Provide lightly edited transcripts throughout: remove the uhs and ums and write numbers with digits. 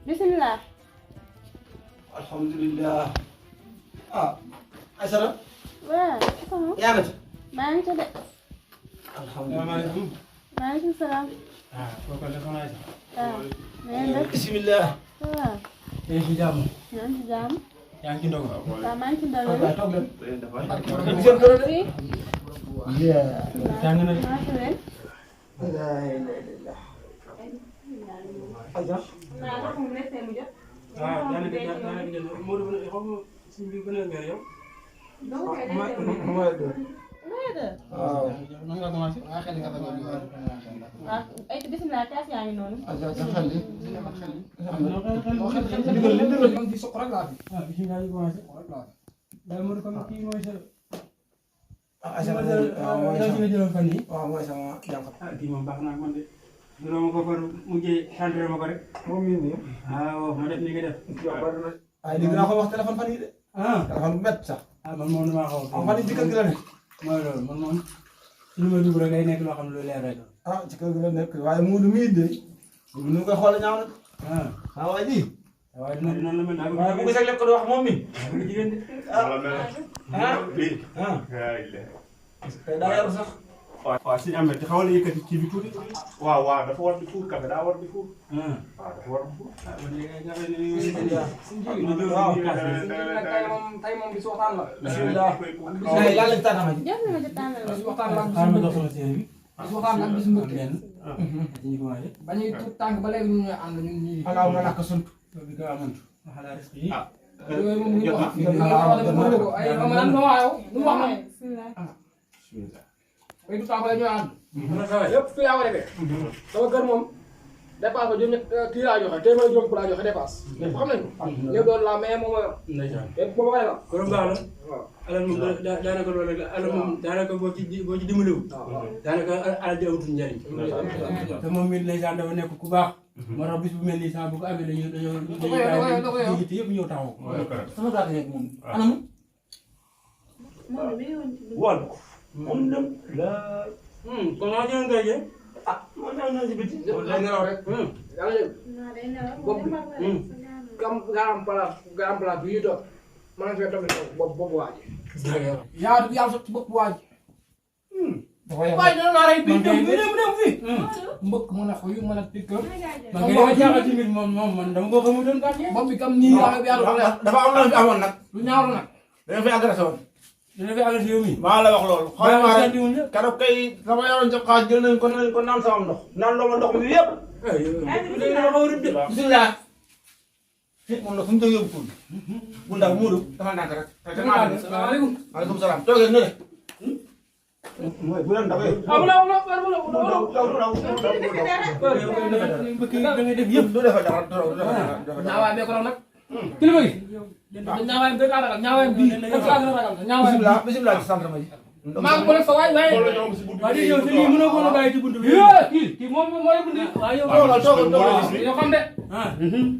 bismillah. alhamdulillah. ah Aïssata. waaw. yaa ngi ci. maa ngi ci de. alhamdulillah. maaleykum salaam. ah kooku la soxna Aïssa. waaw. na ngeen def. bismillah. waaw. yaa ngi ci jàmm. yaa ngi ci jàmm. yaa ngi ci ndogu. waaw maa ngi ci ndawal. waaw toog leen. fii. jàng na. maa fi leen. Aïssa. naa ko mu nekk mu jot. waaw daanaka Modou xaw ma suñ bi gën a mer yow. mooy deux. waaw. nan nga commencé. waaw ay bismillah kaas yaa ngi noonu. Aïssa sa xel yi. ah bisimilah ñu commencé. daal Modou comme kii mooy sa. ah Aïssa waaw mooy sama jëloon fan yii. waaw mooy sama jànq. ah kii moom baax na ak man de. dina ma ko far mujjee centré ma ko rek. moom mii nii. waaw ma def ni nga def. waaye léegi naa ko wax téléphone fan yii de. ah téléphone bu métti sax. ah man moom damaa xaw a. fan yii ci kër gi la nekk. mooy loolu man moom suñu ma dugg rek day nekk loo xam ne lu leer rek. ah ci kër gi la nekk waaye Moodu mii de. nu koy xoolee ñaaw na. ah ah waa ji. waaye dina la mel daal. waaye bu ko lekk ko wax moom mi. bu jigéen de. daa yaru sax. waaw si am na te xaw la yëkkati kii bi tuuti. waaw waaw dafa war di fuur café daa war di fuur. waaw dafa war di fuur. ah man de nga xam ne waaw. tey moom bis waxtaan la. bismillah. yàlla ci tànnama ji. jox na ma ci tànnal bis la. waxtaan la xaaral ma jox sama séeréer bi. bis waxtaan la bis mbëkk. benn. ñu commencé. ba ñuy tuut tànk ba léegi ñu ñooy ànd ñun ñii. alaaw nga lakk sunt. loolu bi ko amoon. xalaat risque yi. yooyu moom ñu ko wax. jot na la dafa mën ko ay am na lu wax yow lu wax na. bismillah. ay tuut tànk la ñooy ànd. mën a saway. yëpp fii laa ko defee. sama kër moom dépasse ba juróom kii laa joxe téeméer juróom ku laa joxe dépasse. ñëpp xam nañu ko. lépp doon la mais moom mooy wax. ndeysaan. lépp boobu koy wax. kon baax na. waaw. alal moom daanaka loolu rek la alal moom daanaka boo ci dimbaliwul. daanaka alal di amatul njariñ. te moom mii ndeysaan dafa nekk ku baax. moo tax bis bu mel nii sax bu ko amee dañoo bàyyi te yëpp ñëw taxaw. sama gàtt yeeg moom. anam. moom bi yoon ci wàll ko. moom dem la. kon naa jëloon kay jë. ah man naa naa si biti. day nelaw rek. yaa ngi dégg. naa day nelaw. bopp bi. garam place bi ñuy toog mën na fee toog bopp waa ji. yaa sotti bopp waa ji. dafa yem waaye dina naa rey bii man kay dem fii. mbëkk mën a xuy mën a pikkam. man kay dama jaaxal ci mbir moom man dama ko xamutoon kat. bopp bi kam nii yaa yàlla ko leer. dafa am na fi amoon nag. lu ñaaw la nag. dañoo fi agressé woon. dina fi agressé yow mii. maa la wax loolu. xoolal maa rek diwuñ la. keroog kay sama yoroon ca xaaj jël nañ ko naan sama ndox. naan loo ma ndox mi yëpp. léegi dama xaw a rëdd. bisimilah. fii moom nag fu mu jógee yóbbu kuul. bu ndaw Moodu dafa ndànk rek. salaamaaleykum. maaleykum salaam. toogee ne de. mooy bu leen ndaw yooyu. da ngay def yëpp. du defee dara du defee dara. ñaawaay bee ko raw nag. kilifa gi. ñaawaayam bee kaa ragal ñaawaayam bii. comme ça nga ragal ñaawaayam bii. bisimilah ci centre ma ji. maa ngi ko def sa waay waaye. waaye di yow te lii mënoo ko woon a bàyyi ci buntu bi. kii moom mooy bunt bi. waaw yow. yoo xam de. ah.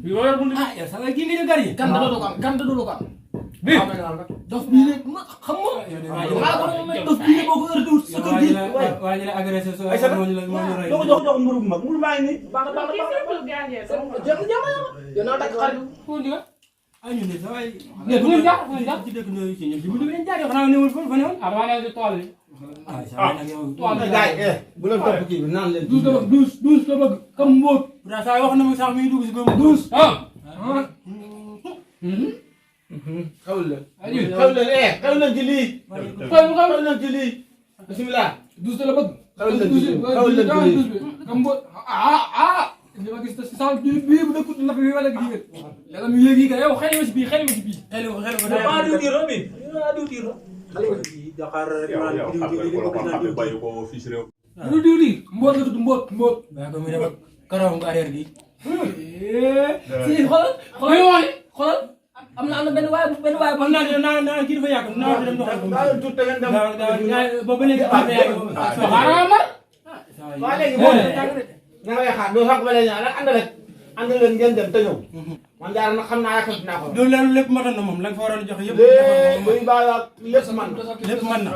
yow yor buntu bi. ah yow sa waay kii nga ñu gar yi. kan da dootoo ko am kan da dootoo ko am. bii. dof bii rek xam nga. maa ko doon may dof bii rek boo ko heure sa kër gi. waa ñu la agressé so ay sa moo ñu la rey. doo ko jox mburu bu mag mburu baa ngi nii. baax na baax na jëm jama yow naa takk xarit foo ñu ah ñun de sa waay. mais bu ngeen jaar bu ngeen jaar ci dëkk ñooy ci ñun ci buntu bi lañ jaar yow xanaa newul fa newoon. ah dama ne tool bi ah sa waay nag yow. gars yi bu leen topp kii bi naan leen. douze la bëgg comme mbóot pourtant saa wax na ma sax mi ngi dugg si góob. douze xawul leen. xawul leen xawul leen ci lii. xawul leen ci lii. bisimilah. douze la bëgg xawul leen ci lii xawul leen ci lii. comme mbóot li ma gis si sànq bii bu dëkkut na fi wala gi léegi mu yéegi ka yow xëy na ma si bii xëy na ma si bii xel ko ah diwtiir la bi diwtiir la. Dakar rek yow yow xam nga ku la ko xam ne bàyyi ko fii si réew. du diw di mbóot la tudd mbóot waaw comme ni ma karawam nga arrière gi. si xoolal am na benn waay man naa kii dafa yàgg naa dem doxal ko. daa tuut te ngeen dem. ba ba léegi dafa yàgg. waa léegi boo ña ngay xaar doo sànq ba léegi ñaar ànd rek. ànd leen ngeen dem te ñëw man jaar na xam naa yaakaar dinaa ko loolu loolu lépp matoon na moom la nga fa waroon a joxe yëpp buy baa lépp man lépp mën na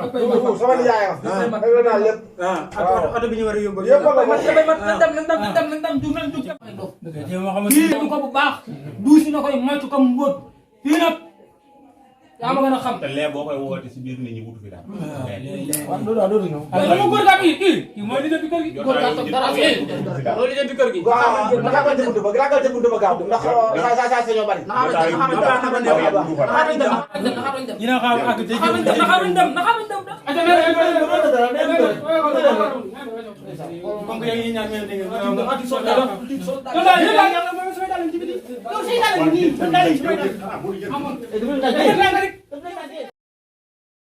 sama nijaay wax dëgg naa lépp ak oto bi ñu war a yóbbu yëpp la nañ dem ko bu baax duusi na koy moytu comme mbóot fii nag yaa ma gën a xam te lee boo koy woote si biir nit ñi wutu fi daal. waaw dootu ñëw dama góor gaa kii mooy li jënd kër gi góor gaa toog dara loolu li jënd kër gi ragal ca buntu ba ragal ca buntu ba gaaw ndax saa sañoo bari dina xaar ak comme que yéen ñaar ngeen dégg rek